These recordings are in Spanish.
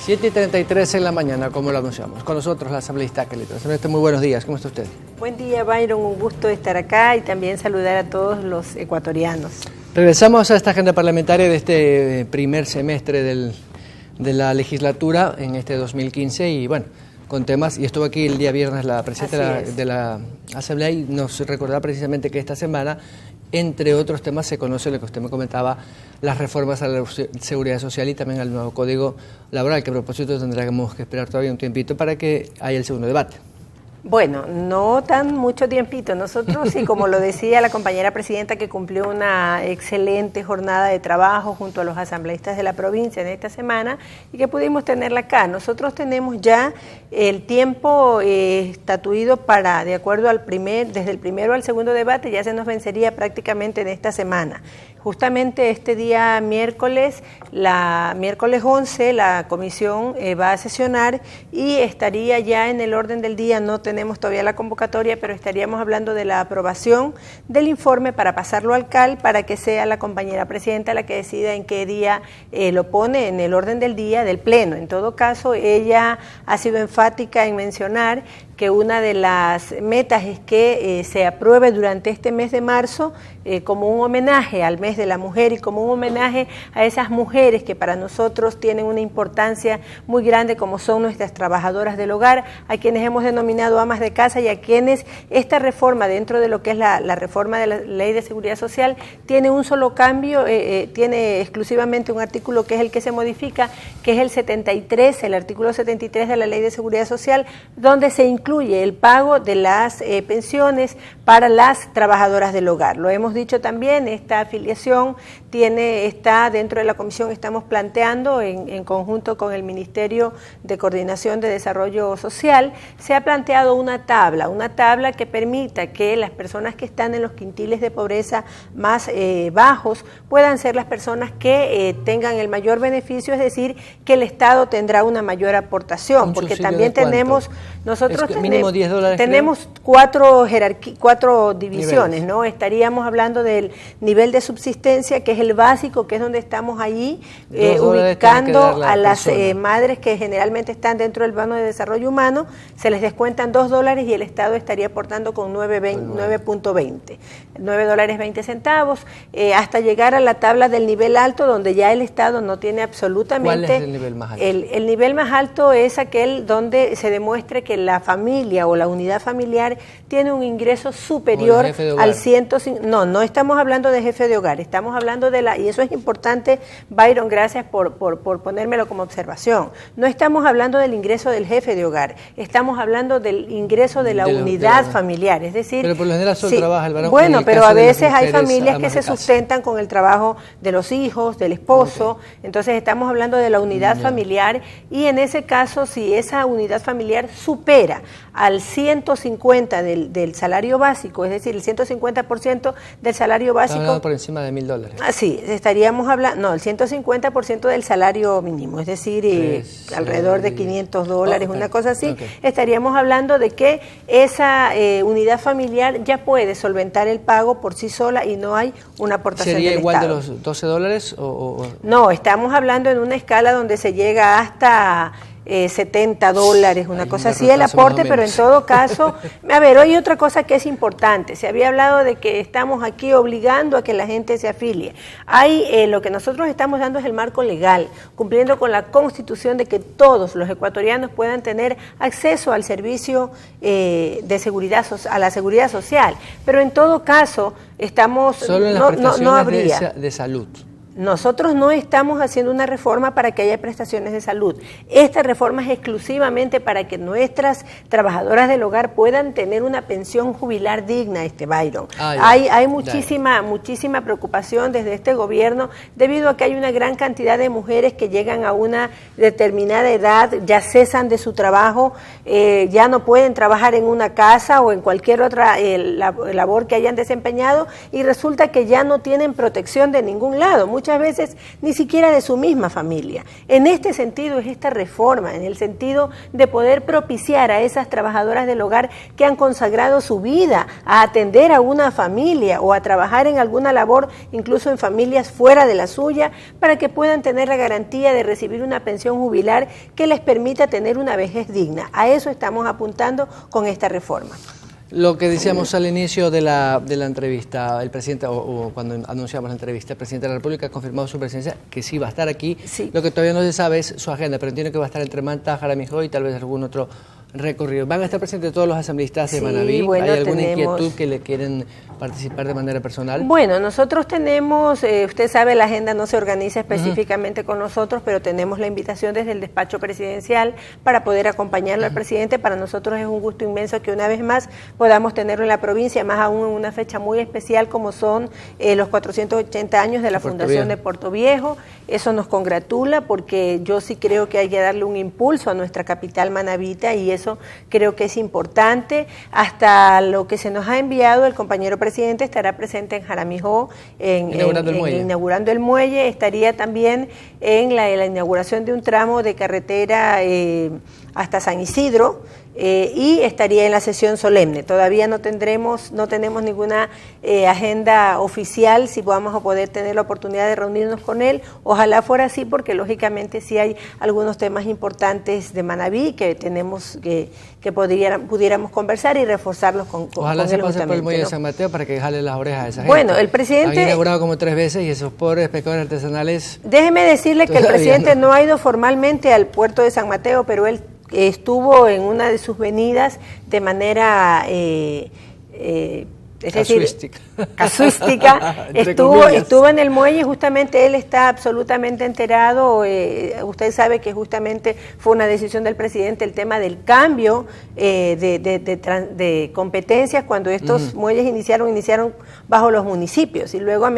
7:33 en la mañana, como lo anunciamos. Con nosotros la asambleísta Kelly. Muy buenos días, ¿cómo está usted? Buen día, Byron, un gusto estar acá y también saludar a todos los ecuatorianos. Regresamos a esta agenda parlamentaria de este primer semestre de la legislatura en este 2015 y bueno, con temas, y estuvo aquí el día viernes la presidenta de la Asamblea y nos recordaba precisamente que esta semana, entre otros temas, se conoce lo que usted me comentaba, las reformas a la seguridad social y también al nuevo código laboral, que a propósito tendremos que esperar todavía un tiempito para que haya el segundo debate. Bueno, no tan mucho tiempito. Nosotros, y como lo decía la compañera presidenta, que cumplió una excelente jornada de trabajo junto a los asambleístas de la provincia en esta semana y que pudimos tenerla acá. Nosotros tenemos ya el tiempo estatuido para, de acuerdo al desde el primero al segundo debate, ya se nos vencería prácticamente en esta semana. Justamente este día miércoles 11, la comisión va a sesionar y estaría ya en el orden del día, no tenemos todavía la convocatoria, pero estaríamos hablando de la aprobación del informe para pasarlo al CAL para que sea la compañera presidenta la que decida en qué día lo pone en el orden del día del Pleno. En todo caso, ella ha sido enfática en mencionar que una de las metas es que se apruebe durante este mes de marzo como un homenaje al mes de la mujer y como un homenaje a esas mujeres que para nosotros tienen una importancia muy grande, como son nuestras trabajadoras del hogar, a quienes hemos denominado amas de casa y a quienes esta reforma, dentro de lo que es la reforma de la Ley de Seguridad Social, tiene un solo cambio, tiene exclusivamente un artículo que es el que se modifica, que es el 73, el artículo 73 de la Ley de Seguridad Social, donde se incluye el pago de las pensiones para las trabajadoras del hogar. Lo hemos dicho también, esta afiliación está dentro de la comisión, estamos planteando en conjunto con el Ministerio de Coordinación de Desarrollo Social, se ha planteado una tabla que permita que las personas que están en los quintiles de pobreza más bajos puedan ser las personas que tengan el mayor beneficio, es decir, que el Estado tendrá una mayor aportación, porque también tenemos, nosotros mínimo $10, tenemos cuatro divisiones, ¿no? Estaríamos hablando del nivel de subsistencia, que es el básico, que es donde estamos allí ubicando a las madres que generalmente están dentro del Bono de Desarrollo Humano, se les descuentan $2 y el Estado estaría aportando con 9.20, $9.20, hasta llegar a la tabla del nivel alto, donde ya el Estado no tiene absolutamente... ¿Cuál es el nivel más alto? El nivel más alto es aquel donde se demuestre que la familia o la unidad familiar tiene un ingreso superior al 105. No estamos hablando de jefe de hogar, estamos hablando y eso es importante, Byron, gracias por ponérmelo como observación. No estamos hablando del ingreso del jefe de hogar, estamos hablando del ingreso de la unidad familiar, es decir... Pero por lo general solo trabaja el varón. Bueno, pero a veces hay familias que se sustentan con el trabajo de los hijos, del esposo, entonces estamos hablando de la unidad familiar y en ese caso, si esa unidad familiar supera al 150 del salario básico, es decir, el 150% del salario básico... Estamos hablando por encima de $1.000. Sí, estaríamos hablando, el 150% del salario mínimo, es decir, alrededor de $500, una cosa así, estaríamos hablando de que esa unidad familiar ya puede solventar el pago por sí sola y no hay una aportación del Estado. ¿Sería igual de los $12 o...? No, estamos hablando en una escala donde se llega hasta... $70, una cosa así el aporte, pero en todo caso, a ver, hoy otra cosa que es importante, se había hablado de que estamos aquí obligando a que la gente se afilie. Lo que nosotros estamos dando es el marco legal, cumpliendo con la Constitución de que todos los ecuatorianos puedan tener acceso al servicio de seguridad, a la seguridad social, pero en todo caso estamos, solo en las prestaciones de salud. Nosotros no estamos haciendo una reforma para que haya prestaciones de salud. Esta reforma es exclusivamente para que nuestras trabajadoras del hogar puedan tener una pensión jubilar digna, Byron. Hay muchísima preocupación desde este gobierno debido a que hay una gran cantidad de mujeres que llegan a una determinada edad, ya cesan de su trabajo, ya no pueden trabajar en una casa o en cualquier otra labor que hayan desempeñado y resulta que ya no tienen protección de ningún lado. muchas veces ni siquiera de su misma familia. En este sentido es esta reforma, en el sentido de poder propiciar a esas trabajadoras del hogar que han consagrado su vida a atender a una familia o a trabajar en alguna labor, incluso en familias fuera de la suya, para que puedan tener la garantía de recibir una pensión jubilar que les permita tener una vejez digna. A eso estamos apuntando con esta reforma. Lo que decíamos al inicio de la entrevista, el presidente, o cuando anunciamos la entrevista, el presidente de la República ha confirmado su presencia, que sí va a estar aquí. Sí. Lo que todavía no se sabe es su agenda, pero entiendo que va a estar entre Manta, Jaramillo y tal vez algún otro recorrido. ¿Van a estar presentes todos los asambleístas de Manabí? Bueno, ¿Hay alguna inquietud que le quieren participar de manera personal? Bueno, nosotros tenemos, usted sabe, la agenda no se organiza específicamente con nosotros, pero tenemos la invitación desde el despacho presidencial para poder acompañarlo al presidente. Para nosotros es un gusto inmenso que una vez más podamos tenerlo en la provincia, más aún en una fecha muy especial como son los 480 años de la fundación de Puerto Viejo. Eso nos congratula porque yo sí creo que hay que darle un impulso a nuestra capital manabita y eso creo que es importante. Hasta lo que se nos ha enviado, el compañero presidente estará presente en Jaramijó, inaugurando el muelle, estaría también en la inauguración de un tramo de carretera hasta San Isidro, y estaría en la sesión solemne. Todavía no tenemos ninguna agenda oficial, si vamos a poder tener la oportunidad de reunirnos con él. Ojalá fuera así, porque lógicamente sí hay algunos temas importantes de Manabí que tenemos que pudiéramos conversar y reforzarlos con Ojalá se pase por el muelle de San Mateo para que jale las orejas a esa gente. Bueno, el presidente... Han inaugurado como 3 veces y esos pobres pescadores artesanales... Déjeme decirle que el presidente no ha ido formalmente al puerto de San Mateo, pero él estuvo en una de sus venidas de manera casuística, estuvo en el muelle. Justamente él está absolutamente enterado. Usted sabe que justamente fue una decisión del presidente el tema del cambio de competencias cuando estos muelles iniciaron bajo los municipios, y luego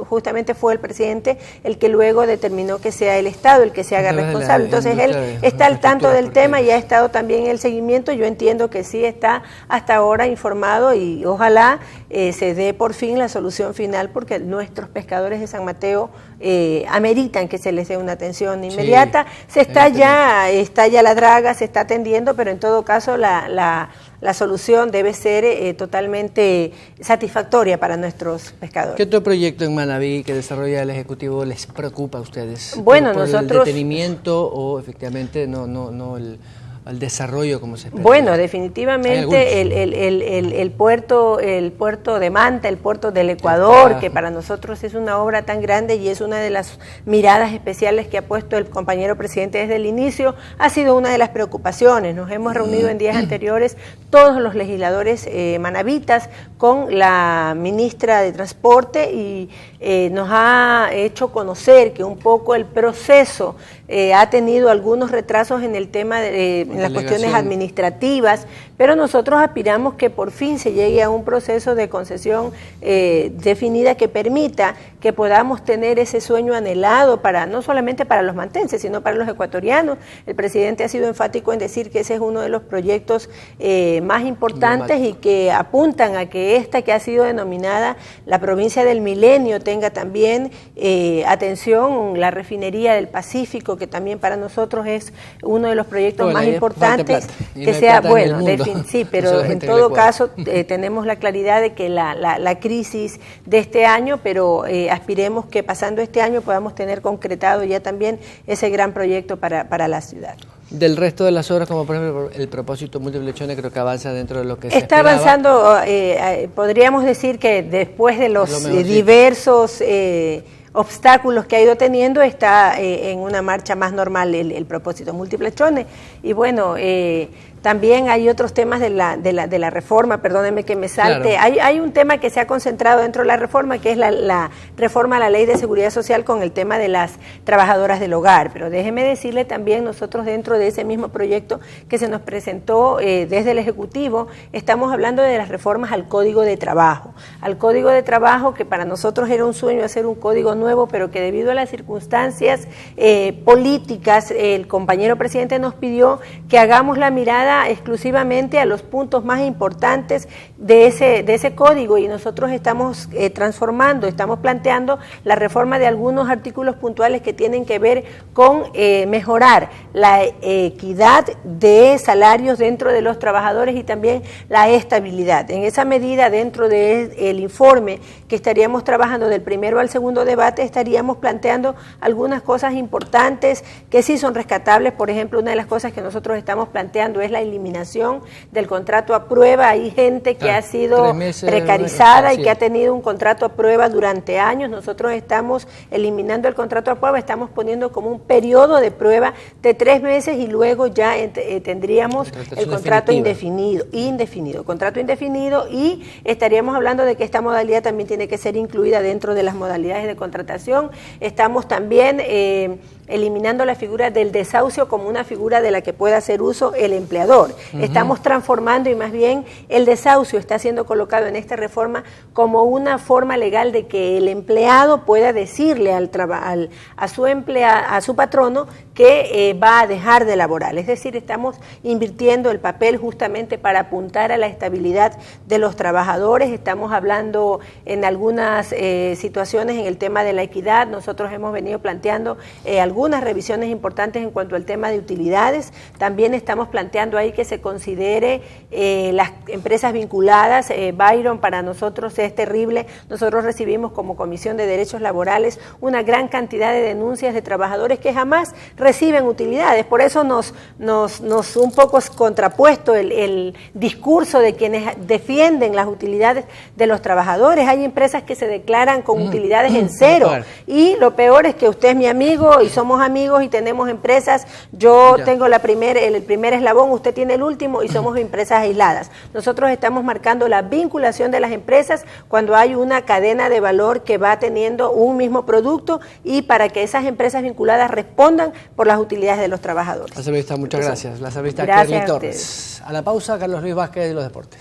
justamente fue el presidente el que luego determinó que sea el Estado el que se haga responsable. Entonces él está al tanto del tema y ha estado también en el seguimiento. Yo entiendo que sí está hasta ahora informado y ojalá se dé por fin la solución final, porque nuestros pescadores de San Mateo ameritan que se les dé una atención inmediata. Está ya la draga, se está atendiendo, pero en todo caso la solución debe ser totalmente satisfactoria para nuestros pescadores. ¿Qué otro proyecto en Manabí que desarrolla el Ejecutivo les preocupa a ustedes? Bueno, ¿Por nosotros... el detenimiento o efectivamente no el desarrollo como se espera? Bueno, definitivamente el puerto de Manta, el puerto del Ecuador, que para nosotros es una obra tan grande y es una de las miradas especiales que ha puesto el compañero presidente desde el inicio, ha sido una de las preocupaciones. Nos hemos reunido en días anteriores todos los legisladores manabitas con la ministra de Transporte y nos ha hecho conocer que un poco el proceso ha tenido algunos retrasos en el tema en las cuestiones administrativas, pero nosotros aspiramos que por fin se llegue a un proceso de concesión definida que permita que podamos tener ese sueño anhelado no solamente para los mantenses, sino para los ecuatorianos. El presidente ha sido enfático en decir que ese es uno de los proyectos más importantes y que apuntan a que esta que ha sido denominada la provincia del milenio tenga también atención, la refinería del Pacífico, que también para nosotros es uno de los proyectos más importantes, que sea bueno, sí, pero en todo caso tenemos la claridad de que la crisis de este año, pero aspiremos que pasando este año podamos tener concretado ya también ese gran proyecto para la ciudad. Del resto de las obras, como por ejemplo el propósito múltiple, creo que avanza dentro de lo que se está esperaba. Avanzando, podríamos decir que después de los diversos obstáculos que ha ido teniendo, está en una marcha más normal el propósito múltiple chones. Y bueno, también hay otros temas de la reforma, perdónenme que me salte. Claro. Hay un tema que se ha concentrado dentro de la reforma, que es la reforma a la Ley de Seguridad Social con el tema de las trabajadoras del hogar. Pero déjeme decirle también, nosotros dentro de ese mismo proyecto que se nos presentó desde el Ejecutivo, estamos hablando de las reformas al Código de Trabajo. Al Código de Trabajo, que para nosotros era un sueño hacer un código nuevo, pero que debido a las circunstancias políticas, el compañero presidente nos pidió que hagamos la mirada destinada exclusivamente a los puntos más importantes de ese código, y nosotros estamos transformando, estamos planteando la reforma de algunos artículos puntuales que tienen que ver con mejorar la equidad de salarios dentro de los trabajadores y también la estabilidad. En esa medida, dentro del informe que estaríamos trabajando del primero al segundo debate, estaríamos planteando algunas cosas importantes que sí son rescatables. Por ejemplo, una de las cosas que nosotros estamos planteando es la eliminación del contrato a prueba. Hay gente que ha sido precarizada y que ha tenido un contrato a prueba durante años. Nosotros estamos eliminando el contrato a prueba, estamos poniendo como un periodo de prueba de 3 meses y luego ya tendríamos el contrato indefinido, y estaríamos hablando de que esta modalidad también tiene que ser incluida dentro de las modalidades de contratación. Estamos también eliminando la figura del desahucio como una figura de la que pueda hacer uso el empleador. Estamos transformando, y más bien el desahucio está siendo colocado en esta reforma como una forma legal de que el empleado pueda decirle a su patrono que va a dejar de laborar. Es decir, estamos invirtiendo el papel justamente para apuntar a la estabilidad de los trabajadores. Estamos hablando en algunas situaciones en el tema de la equidad. Nosotros hemos venido planteando algunas revisiones importantes en cuanto al tema de utilidades. También estamos planteando ahí que se considere las empresas vinculadas. Byron, para nosotros es terrible. Nosotros recibimos como Comisión de Derechos Laborales una gran cantidad de denuncias de trabajadores que jamás reciben utilidades. Por eso nos un poco es contrapuesto el discurso de quienes defienden las utilidades de los trabajadores. Hay empresas que se declaran con utilidades en cero. Claro. Y lo peor es que usted es mi amigo y somos amigos y tenemos empresas. Yo tengo el primer eslabón, usted tiene el último, y somos empresas aisladas. Nosotros estamos marcando la vinculación de las empresas cuando hay una cadena de valor que va teniendo un mismo producto, y para que esas empresas vinculadas respondan por las utilidades de los trabajadores. La asambleísta, muchas gracias. La asambleísta Kerly Torres. A la pausa, Carlos Luis Vázquez de los Deportes.